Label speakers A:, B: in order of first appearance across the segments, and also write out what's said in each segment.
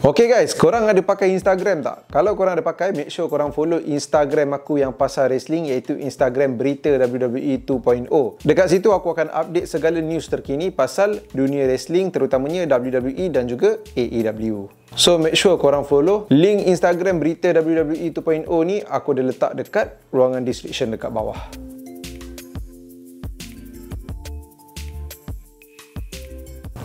A: Okay guys, korang ada pakai Instagram tak? Kalau korang ada pakai, make sure korang follow Instagram aku yang pasal wrestling, iaitu Instagram Berita WWE 2.0. Dekat situ aku akan update segala news terkini pasal dunia wrestling, terutamanya WWE dan juga AEW. So make sure korang follow. Link Instagram Berita WWE 2.0 ni aku dah letak dekat ruangan description dekat bawah.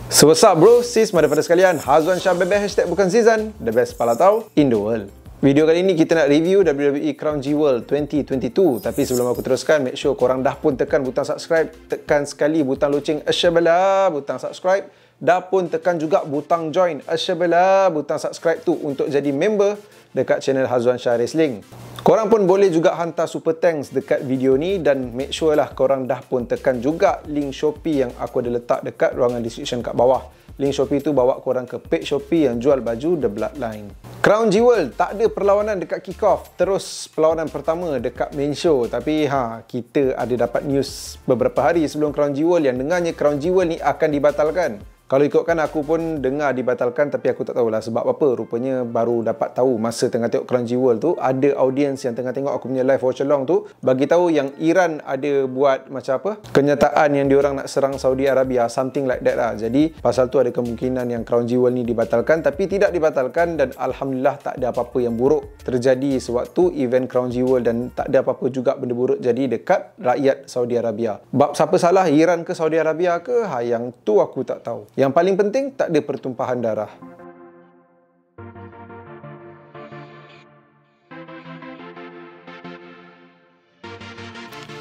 A: So what's up bro, sis, daripada sekalian, Hazwan Shah Bebe, hashtag bukan season, the best palatau in the world. Video kali ni kita nak review WWE Crown Jewel 2022. Tapi sebelum aku teruskan, make sure korang dah pun tekan butang subscribe, tekan sekali butang loceng sebelah butang subscribe, dah pun tekan juga butang join sebelah butang subscribe tu untuk jadi member dekat channel Hazwan Shah Wrestling. Korang pun boleh juga hantar super thanks dekat video ni, dan make sure lah korang dah pun tekan juga link Shopee yang aku ada letak dekat ruangan description kat bawah. Link Shopee tu bawa korang ke page Shopee yang jual baju The Bloodline. Crown Jewel tak ada perlawanan dekat kick-off, terus perlawanan pertama dekat main show. Tapi kita ada dapat news beberapa hari sebelum Crown Jewel yang dengarnya Crown Jewel ni akan dibatalkan. Kalau ikutkan, aku pun dengar dibatalkan, tapi aku tak tahulah sebab apa. Rupanya baru dapat tahu masa tengah tengok Crown Jewel tu, ada audiens yang tengah tengok aku punya live watch along tu bagi tahu yang Iran ada buat macam apa, kenyataan yang diorang nak serang Saudi Arabia, something like that lah. Jadi pasal tu ada kemungkinan yang Crown Jewel ni dibatalkan, tapi tidak dibatalkan, dan alhamdulillah tak ada apa-apa yang buruk terjadi sewaktu event Crown Jewel, dan tak ada apa-apa juga benda buruk jadi dekat rakyat Saudi Arabia. Bab siapa salah, Iran ke Saudi Arabia ke, yang tu aku tak tahu. Yang paling penting, tak ada pertumpahan darah.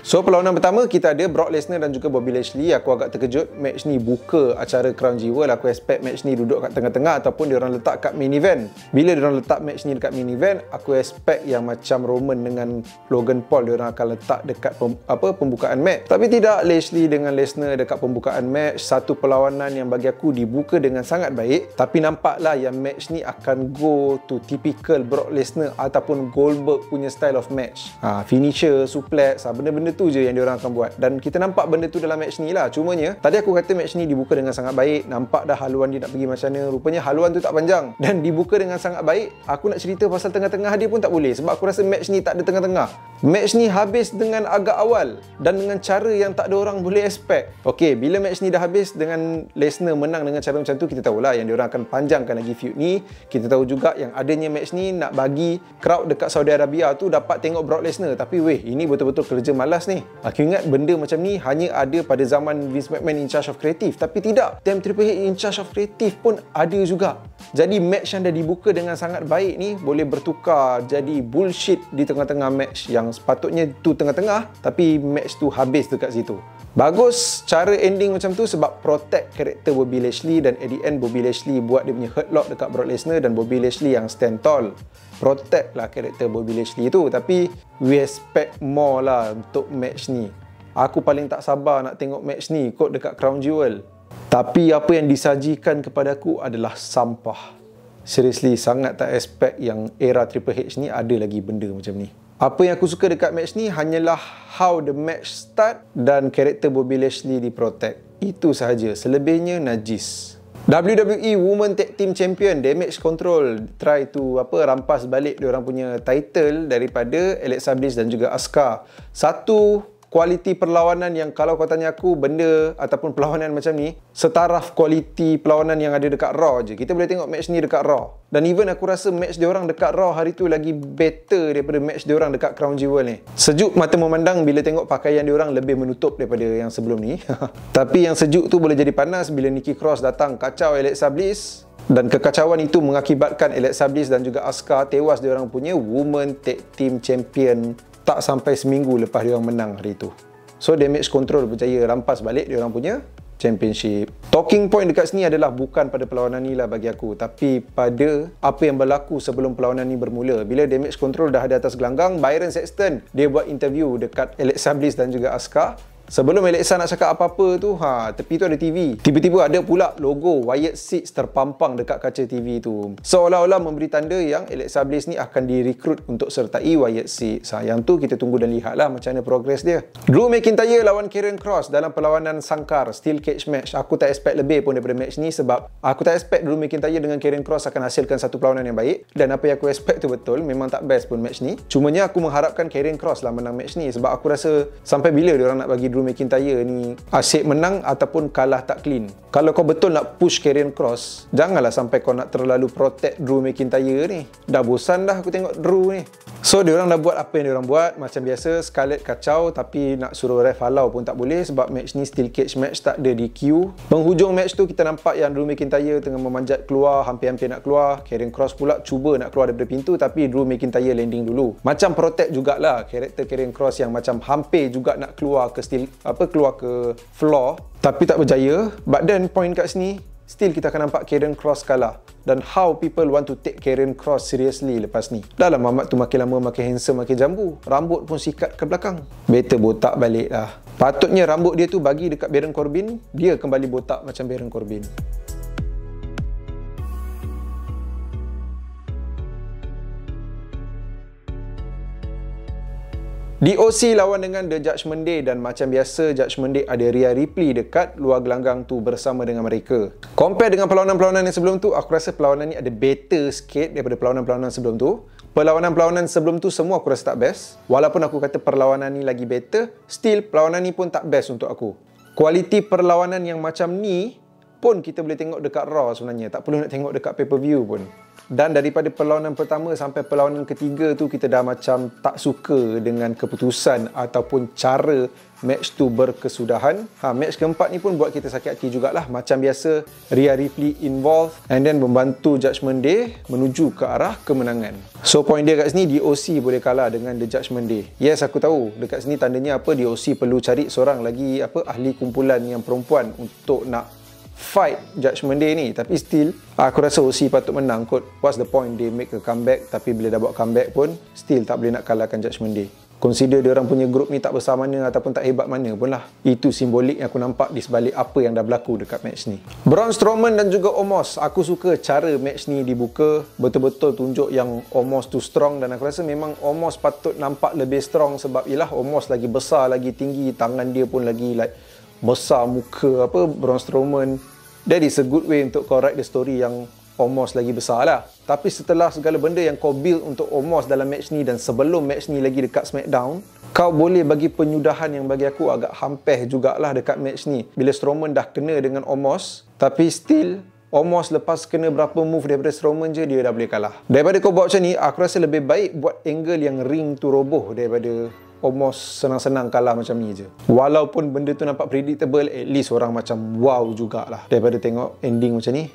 A: So perlawanan pertama kita ada Brock Lesnar dan juga Bobby Lashley. Aku agak terkejut match ni buka acara Crown Jewel. Aku expect match ni duduk kat tengah-tengah ataupun diorang letak kat main event. Bila diorang letak match ni dekat main event, aku expect yang macam Roman dengan Logan Paul diorang akan letak dekat pembukaan match. Tapi tidak, Lashley dengan Lesnar dekat pembukaan match. Satu perlawanan yang bagi aku dibuka dengan sangat baik, tapi nampaklah yang match ni akan go to typical Brock Lesnar ataupun Goldberg punya style of match. Finisher, suplex, benda-benda tu je yang diorang akan buat, dan kita nampak benda tu dalam match ni lah. Cumanya tadi aku kata match ni dibuka dengan sangat baik, nampak dah haluan dia nak pergi macam mana. Rupanya haluan tu tak panjang dan dibuka dengan sangat baik. Aku nak cerita pasal tengah-tengah dia pun tak boleh, sebab aku rasa match ni tak ada tengah-tengah. Match ni habis dengan agak awal dan dengan cara yang tak ada orang boleh expect. Okay, bila match ni dah habis dengan Lesnar menang dengan cara macam tu, kita tahulah yang diorang akan panjangkan lagi feud ni. Kita tahu juga yang adanya match ni nak bagi crowd dekat Saudi Arabia tu dapat tengok Brock Lesnar. Tapi weh, ini betul-betul kerja malas ni. Aku ingat benda macam ni hanya ada pada zaman Vince McMahon in charge of creative, tapi tidak. Time Triple H in charge of creative pun ada juga. Jadi match yang dah dibuka dengan sangat baik ni boleh bertukar jadi bullshit di tengah-tengah match yang sepatutnya tu tengah-tengah, tapi match tu habis dekat situ. Bagus cara ending macam tu sebab protect karakter Bobby Lashley, dan at the end Bobby Lashley buat dia punya hurt lock dekat Brock Lesnar, dan Bobby Lashley yang stand tall. Protect lah karakter Bobby Lashley tu. Tapi we expect more lah untuk match ni. Aku paling tak sabar nak tengok match ni kot dekat Crown Jewel. Tapi apa yang disajikan kepada aku adalah sampah. Seriously, sangat tak expect yang era Triple H ni ada lagi benda macam ni. Apa yang aku suka dekat match ni hanyalah how the match start dan karakter Bobby Lashley diprotect. Itu sahaja, selebihnya najis. WWE Women Tag Team Champion Damage Control try to rampas balik diorang punya title daripada Alexa Bliss dan juga Asuka. Satu kualiti perlawanan yang kalau kau tanya aku, benda ataupun perlawanan macam ni setaraf kualiti perlawanan yang ada dekat Raw je. Kita boleh tengok match ni dekat Raw. Dan even aku rasa match diorang dekat Raw hari tu lagi better daripada match diorang dekat Crown Jewel ni. Sejuk mata memandang bila tengok pakaian diorang lebih menutup daripada yang sebelum ni. Tapi yang sejuk tu boleh jadi panas bila Nikki Cross datang kacau Alexa Bliss. Dan kekacauan itu mengakibatkan Alexa Bliss dan juga Asuka tewas diorang punya Women Tag Team Champion tak sampai seminggu lepas diorang menang hari tu. So Damage Control berjaya rampas balik diorang punya championship. Talking point dekat sini adalah bukan pada perlawanan ni lah bagi aku, tapi pada apa yang berlaku sebelum perlawanan ni bermula. Bila Damage Control dah ada atas gelanggang, Byron Saxton dia buat interview dekat Alexa Bliss dan juga Asuka. Sebelum Alexa nak cakap apa-apa tu, tepi tu ada TV. Tiba-tiba ada pula logo Wired Six terpampang dekat kaca TV tu. Seolah-olah memberi tanda yang Alexa Bliss ni akan direkrut untuk sertai Wired Six. Yang tu kita tunggu dan lihatlah macam mana progres dia. Drew McIntyre lawan Karrion Kross dalam perlawanan sangkar Steel Cage match. Aku tak expect lebih pun daripada match ni sebab aku tak expect Drew McIntyre dengan Karrion Kross akan hasilkan satu perlawanan yang baik, dan apa yang aku expect tu betul, memang tak best pun match ni. Cumanya aku mengharapkan Karrion Kross lah menang match ni sebab aku rasa sampai bila diorang nak bagi Drew McIntyre ni asyik menang ataupun kalah tak clean. Kalau kau betul nak push Karrion Kross, janganlah sampai kau nak terlalu protect Drew McIntyre ni. Dah bosan dah aku tengok Drew ni. So diorang dah buat apa yang diorang buat. Macam biasa Scarlett kacau, tapi nak suruh ref halau pun tak boleh sebab match ni Steel Cage match, tak ada DQ. Penghujung match tu kita nampak yang Drew McIntyre tengah memanjat keluar, hampir-hampir nak keluar. Karrion Kross pula cuba nak keluar daripada pintu, tapi Drew McIntyre landing dulu. Macam protect jugalah karakter Karrion Kross yang macam hampir juga nak keluar ke keluar ke floor, tapi tak berjaya. But then point kat sini, still kita akan nampak Karrion Kross kalah. Dan how people want to take Karrion Kross seriously lepas ni. Dah lah Mamat tu makin lama makin handsome, makin jambu. Rambut pun sikat ke belakang. Better botak balik lah. Patutnya rambut dia tu bagi dekat Baron Corbin, dia kembali botak macam Baron Corbin. DOC lawan dengan The Judgment Day, dan macam biasa Judgment Day ada Rhea Ripley dekat luar gelanggang tu bersama dengan mereka. Compare dengan perlawanan-perlawanan yang sebelum tu, aku rasa perlawanan ni ada better sikit daripada perlawanan-perlawanan sebelum tu. Perlawanan-perlawanan sebelum tu semua aku rasa tak best. Walaupun aku kata perlawanan ni lagi better, still perlawanan ni pun tak best untuk aku. Kualiti perlawanan yang macam ni pun kita boleh tengok dekat Raw sebenarnya. Tak perlu nak tengok dekat pay-per-view pun. Dan daripada perlawanan pertama sampai perlawanan ketiga tu, kita dah macam tak suka dengan keputusan ataupun cara match tu berkesudahan. Match keempat ni pun buat kita sakit hati jugalah. Macam biasa, Rhea Ripley involved and then membantu Judgment Day menuju ke arah kemenangan. So point dia kat sini, DOC boleh kalah dengan The Judgment Day. Yes, aku tahu dekat sini tandanya apa, DOC perlu cari seorang lagi ahli kumpulan yang perempuan untuk nak fight Judgment Day ni. Tapi still aku rasa OC patut menang kot. What's the point they make a comeback, tapi bila dah buat comeback pun still tak boleh nak kalahkan Judgment Day. Consider dia orang punya grup ni tak besar mana ataupun tak hebat mana pun lah. Itu simbolik yang aku nampak di sebalik apa yang dah berlaku dekat match ni. Braun Strowman dan juga Omos, aku suka cara match ni dibuka. Betul-betul tunjuk yang Omos tu strong, dan aku rasa memang Omos patut nampak lebih strong sebab ialah Omos lagi besar, lagi tinggi, tangan dia pun lagi besar muka Braun Strowman. That is a good way untuk kau write the story yang Omos lagi besar lah. Tapi setelah segala benda yang kau build untuk Omos dalam match ni, dan sebelum match ni lagi dekat SmackDown, kau boleh bagi penyudahan yang bagi aku agak hampir jugalah dekat match ni. Bila Strowman dah kena dengan Omos, tapi still Omos lepas kena berapa move daripada Strowman je, dia dah boleh kalah. Daripada kau buat macam ni, aku rasa lebih baik buat angle yang ring tu roboh daripada Omos senang-senang kalah macam ni je. Walaupun benda tu nampak predictable, at least orang macam wow jugalah daripada tengok ending macam ni.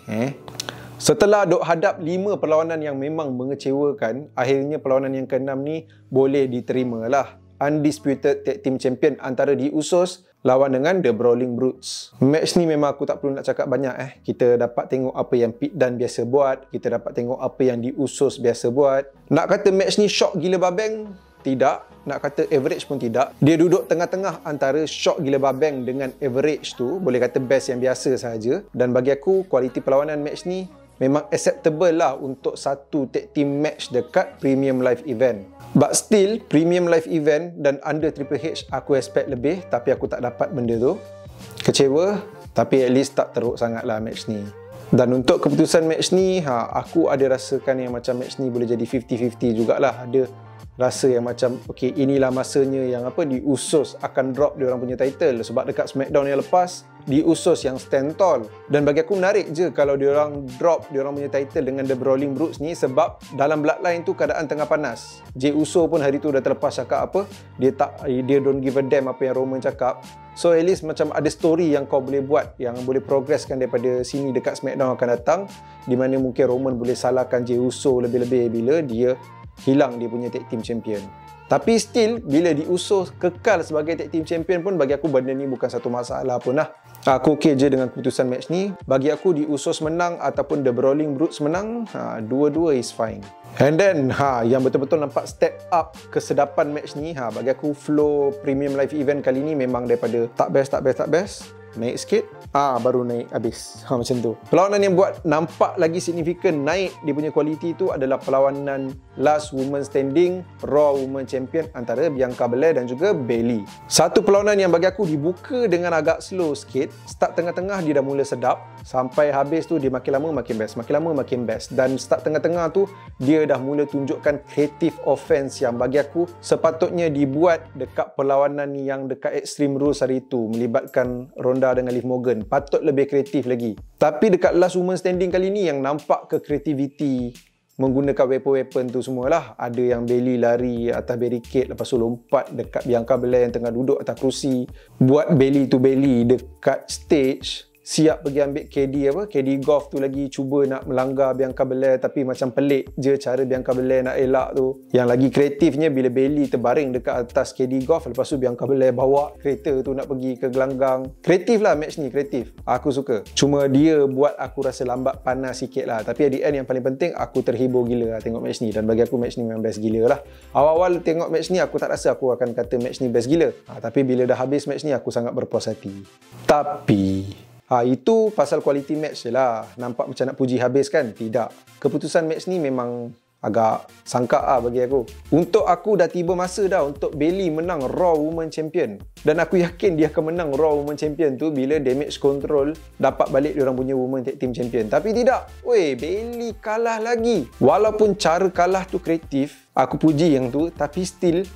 A: Setelah duk hadap 5 perlawanan yang memang mengecewakan, akhirnya perlawanan yang ke-6 ni boleh diterima lah. Undisputed Tag Team Champion antara The Usos lawan dengan The Brawling Brutes. Match ni memang aku tak perlu nak cakap banyak. Kita dapat tengok apa yang Pete Dunne biasa buat, kita dapat tengok apa yang The Usos biasa buat. Nak kata match ni shock gila babeng? Tidak. Nak kata average pun tidak. Dia duduk tengah-tengah antara shock gila babeng dengan average tu. Boleh kata best yang biasa sahaja. Dan bagi aku, kualiti perlawanan match ni memang acceptable lah untuk satu tag team match dekat Premium Live Event. But still, Premium Live Event dan under Triple H, aku expect lebih, tapi aku tak dapat benda tu. Kecewa, tapi at least tak teruk sangat lah match ni. Dan untuk keputusan match ni, aku ada rasakan yang macam match ni boleh jadi 50-50 jugalah. Ada rasa yang macam, okay, inilah masanya yang The Usos akan drop dia orang punya title. Sebab dekat SmackDown yang lepas, The Usos yang stand tall. Dan bagi aku menarik je kalau dia orang drop dia orang punya title dengan The Brawling Brutes ni, sebab dalam bloodline tu keadaan tengah panas. Jey Uso pun hari tu dah terlepas cakap dia don't give a damn apa yang Roman cakap. So at least macam ada story yang kau boleh buat, yang boleh progresskan daripada sini dekat SmackDown akan datang, di mana mungkin Roman boleh salahkan Jey Uso lebih-lebih bila dia hilang dia punya tag team champion. Tapi still, bila diusus kekal sebagai tag team champion pun, bagi aku benda ni bukan satu masalah pun lah. Aku okey je dengan keputusan match ni. Bagi aku diusus menang ataupun The Brawling Brutes menang, dua-dua is fine. And then, yang betul-betul nampak step up kesedapan match ni, bagi aku flow Premium Live Event kali ni memang daripada tak best, naik sikit, baru naik habis. Macam tu. Perlawanan yang buat nampak lagi signifikan naik dia punya kualiti tu adalah perlawanan Last Woman Standing Raw Woman Champion antara Bianca Belair dan juga Bayley. Satu perlawanan yang bagi aku dibuka dengan agak slow sikit. Start tengah-tengah dia dah mula sedap, sampai habis tu dia makin lama makin best, makin lama makin best. Dan start tengah-tengah tu dia dah mula tunjukkan creative offense yang bagi aku sepatutnya dibuat dekat perlawanan yang dekat Extreme Rules hari tu, melibatkan Ronda dengan Liv Morgan. Patut lebih kreatif lagi. Tapi dekat Last Woman Standing kali ni yang nampak ke creativity menggunakan weapon-weapon tu semualah. Ada yang Bayley lari atas barricade, lepas tu lompat dekat Bianca Belair yang tengah duduk atas kerusi, buat Bayley to Bayley dekat stage. Siap pergi ambil KD Golf tu lagi cuba nak melanggar Bianca Belair, tapi macam pelik je cara Bianca Belair nak elak tu. Yang lagi kreatifnya bila Bayley terbaring dekat atas KD Golf, lepas tu Bianca Belair bawa kereta tu nak pergi ke gelanggang. Kreatif lah match ni, kreatif. Aku suka. Cuma dia buat aku rasa lambat panas sikit lah. Tapi at the end yang paling penting, aku terhibur gila lah tengok match ni. Dan bagi aku match ni memang best gila lah. Awal-awal tengok match ni aku tak rasa aku akan kata match ni best gila. Tapi bila dah habis match ni aku sangat berpuas hati. Tapi itu pasal quality match je lah. Nampak macam nak puji habis kan? Tidak. Keputusan match ni memang agak sangka bagi aku. Untuk aku dah tiba masa dah untuk Bayley menang Raw Women Champion. Dan aku yakin dia akan menang Raw Women Champion tu bila Damage Control dapat balik diorang punya Women Tag Team Champion. Tapi tidak. Bayley kalah lagi. Walaupun cara kalah tu kreatif, aku puji yang tu. Tapi still,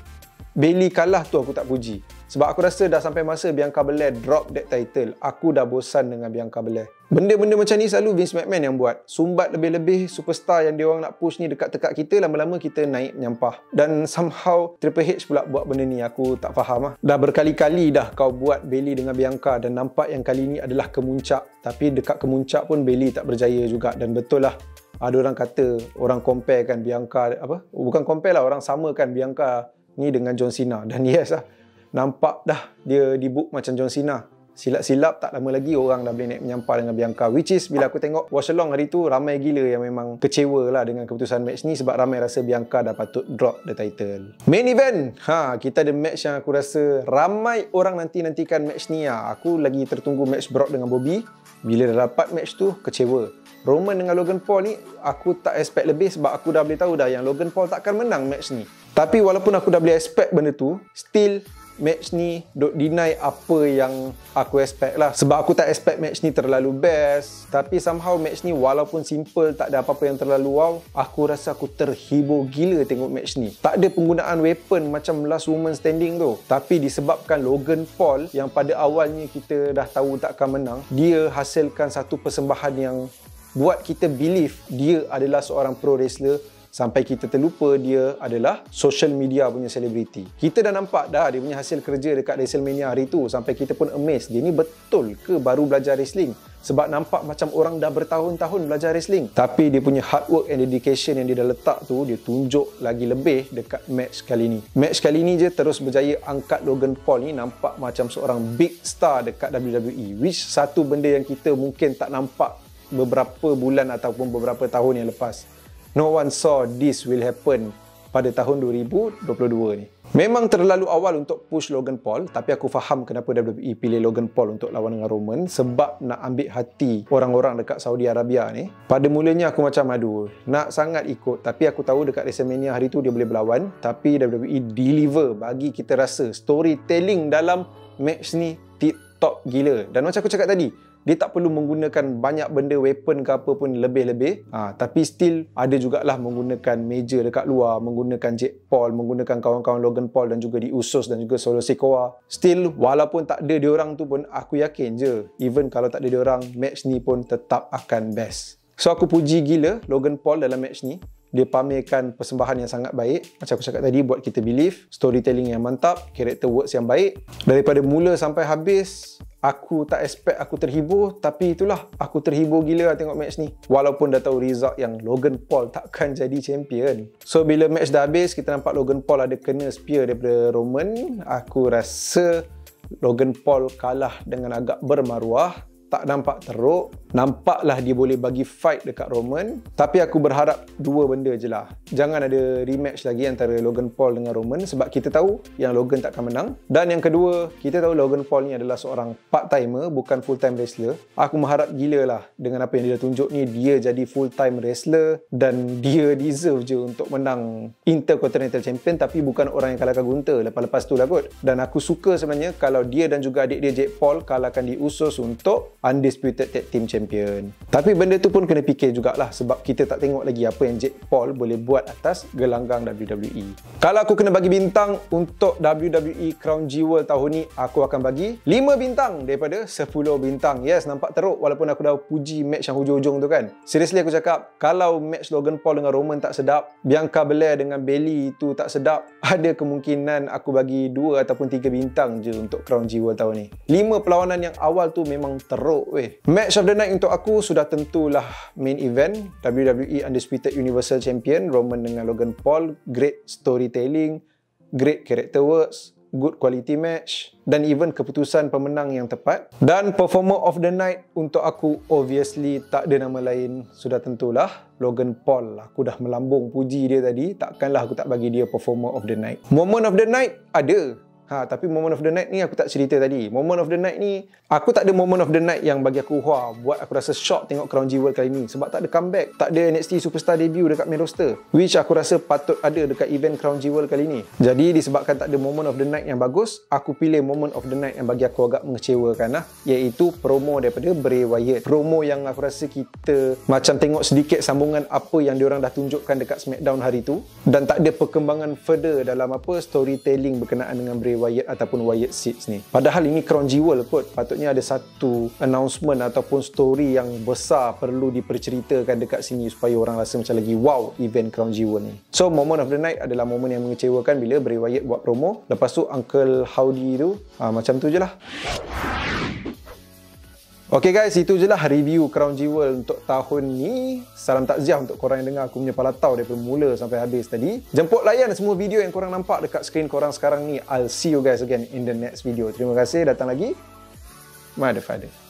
A: Bayley kalah tu aku tak puji. Sebab aku rasa dah sampai masa Bianca Belair drop that title. Aku dah bosan dengan Bianca Belair. Benda-benda macam ni selalu Vince McMahon yang buat. Sumbat lebih-lebih superstar yang dia orang nak push ni dekat-dekat kita, lama-lama kita naik menyampah. Dan somehow Triple H pula buat benda ni. Aku tak faham lah. Dah berkali-kali dah kau buat Bayley dengan Bianca dan nampak yang kali ni adalah kemuncak. Tapi dekat kemuncak pun Bayley tak berjaya juga. Dan betul lah, ada orang kata, orang compare kan Bianca, bukan compare lah, orang samakan Bianca ni dengan John Cena. Dan yes lah, nampak dah dia dibook macam John Cena. Silap-silap tak lama lagi orang dah boleh naik menyampah dengan Bianca. Which is bila aku tengok watch along hari tu, ramai gila yang memang kecewa lah dengan keputusan match ni. Sebab ramai rasa Bianca dah patut drop the title. Main event, kita ada match yang aku rasa ramai orang nantikan match ni. Aku lagi tertunggu match Brock dengan Bobby. Bila dah dapat match tu, kecewa. Roman dengan Logan Paul ni aku tak expect lebih, sebab aku dah boleh tahu dah yang Logan Paul takkan menang match ni. Tapi walaupun aku dah boleh expect benda tu, still match ni duk deny apa yang aku expect lah. Sebab aku tak expect match ni terlalu best. Tapi somehow match ni walaupun simple, tak ada apa-apa yang terlalu wow, aku rasa aku terhibur gila tengok match ni. Tak ada penggunaan weapon macam Last Woman Standing tu. Tapi disebabkan Logan Paul yang pada awalnya kita dah tahu takkan menang, dia hasilkan satu persembahan yang buat kita believe dia adalah seorang pro wrestler. Sampai kita terlupa dia adalah social media punya selebriti. Kita dah nampak dah dia punya hasil kerja dekat WrestleMania hari tu. Sampai kita pun amazed. Dia ni betul ke baru belajar wrestling? Sebab nampak macam orang dah bertahun-tahun belajar wrestling. Tapi dia punya hard work and dedication yang dia dah letak tu, dia tunjuk lagi lebih dekat match kali ni. Match kali ni je terus berjaya angkat Logan Paul ni nampak macam seorang big star dekat WWE. Which satu benda yang kita mungkin tak nampak beberapa bulan ataupun beberapa tahun yang lepas. No one saw this will happen pada tahun 2022 ni. Memang terlalu awal untuk push Logan Paul, tapi aku faham kenapa WWE pilih Logan Paul untuk lawan dengan Roman, sebab nak ambil hati orang-orang dekat Saudi Arabia ni. Pada mulanya aku macam nak sangat ikut, tapi aku tahu dekat WrestleMania hari tu dia boleh berlawan. Tapi WWE deliver bagi kita rasa storytelling dalam match ni tip-top gila. Dan macam aku cakap tadi, dia tak perlu menggunakan banyak benda weapon ke apa pun lebih-lebih. Tapi still ada jugalah menggunakan meja dekat luar, menggunakan Jake Paul, menggunakan kawan-kawan Logan Paul dan juga di Usos dan juga Solo Sikoa. Still, walaupun tak ada diorang tu pun, aku yakin je, even kalau tak ada diorang, match ni pun tetap akan best. So aku puji gila Logan Paul dalam match ni. Dia pamerkan persembahan yang sangat baik. Macam aku cakap tadi, buat kita believe. Storytelling yang mantap, character works yang baik. Daripada mula sampai habis, Aku tak expect aku terhibur, tapi itulah, aku terhibur gila lah tengok match ni. Walaupun dah tahu result yang Logan Paul takkan jadi champion. So bila match dah habis, kita nampak Logan Paul ada kena spear daripada Roman. Aku rasa Logan Paul kalah dengan agak bermaruah. Tak nampak teruk. Nampaklah dia boleh bagi fight dekat Roman. Tapi aku berharap dua benda je lah. Jangan ada rematch lagi antara Logan Paul dengan Roman, sebab kita tahu yang Logan takkan menang. Dan yang kedua, kita tahu Logan Paul ni adalah seorang part-timer, bukan full-time wrestler. Aku mengharap gila lah dengan apa yang dia dah tunjuk ni. Dia jadi full-time wrestler dan dia deserve je untuk menang Intercontinental Champion, tapi bukan orang yang kalahkan Gunther lepas-lepas tu lah kot. Dan aku suka sebenarnya kalau dia dan juga adik dia Jake Paul kalahkan di Usos untuk Undisputed Tag Team Champion. Tapi benda tu pun kena fikir jugalah, sebab kita tak tengok lagi apa yang Jake Paul boleh buat atas gelanggang WWE. Kalau aku kena bagi bintang untuk WWE Crown Jewel tahun ni, aku akan bagi 5 bintang daripada 10 bintang. Yes, nampak teruk walaupun aku dah puji match yang hujung-hujung tu kan. Seriously aku cakap, kalau match Logan Paul dengan Roman tak sedap, Bianca Belair dengan Bayley tu tak sedap, ada kemungkinan aku bagi 2 ataupun 3 bintang je untuk Crown Jewel tahun ni. 5 perlawanan yang awal tu memang teruk weh. Match of the night untuk aku sudah tentulah main event WWE Undisputed Universal Champion Roman dengan Logan Paul. Great storytelling, great character works, good quality match, dan even keputusan pemenang yang tepat. Dan performer of the night untuk aku obviously tak ada nama lain, sudah tentulah Logan Paul. Aku dah melambung puji dia tadi, takkanlah aku tak bagi dia performer of the night. Moment of the night ada. Tapi moment of the night ni aku tak cerita tadi. Moment of the night ni, aku tak ada moment of the night yang bagi aku wah, buat aku rasa shock tengok Crown Jewel kali ni. Sebab tak ada comeback, tak ada NXT Superstar debut dekat main roster, which aku rasa patut ada dekat event Crown Jewel kali ni. Jadi disebabkan tak ada moment of the night yang bagus, aku pilih moment of the night yang bagi aku agak mengecewakan lah, iaitu promo daripada Bray Wyatt. Promo yang aku rasa kita macam tengok sedikit sambungan apa yang diorang dah tunjukkan dekat SmackDown hari tu, dan tak ada perkembangan further dalam apa storytelling berkenaan dengan Bray Wyatt ataupun Wyatt Seeds ni. Padahal ini Crown Jewel kot, patutnya ada satu announcement ataupun story yang besar perlu diperceritakan dekat sini supaya orang rasa macam lagi wow event Crown Jewel ni. So moment of the night adalah momen yang mengecewakan bila Bray Wyatt buat promo. Lepas tu Uncle Howdy tu macam tu je lah. Okay guys, itu je lah review Crown Jewel untuk tahun ni. Salam takziah untuk korang yang dengar aku punya palatau daripada mula sampai habis tadi. Jemput layan semua video yang korang nampak dekat skrin korang sekarang ni. I'll see you guys again in the next video. Terima kasih datang lagi. Mother Father.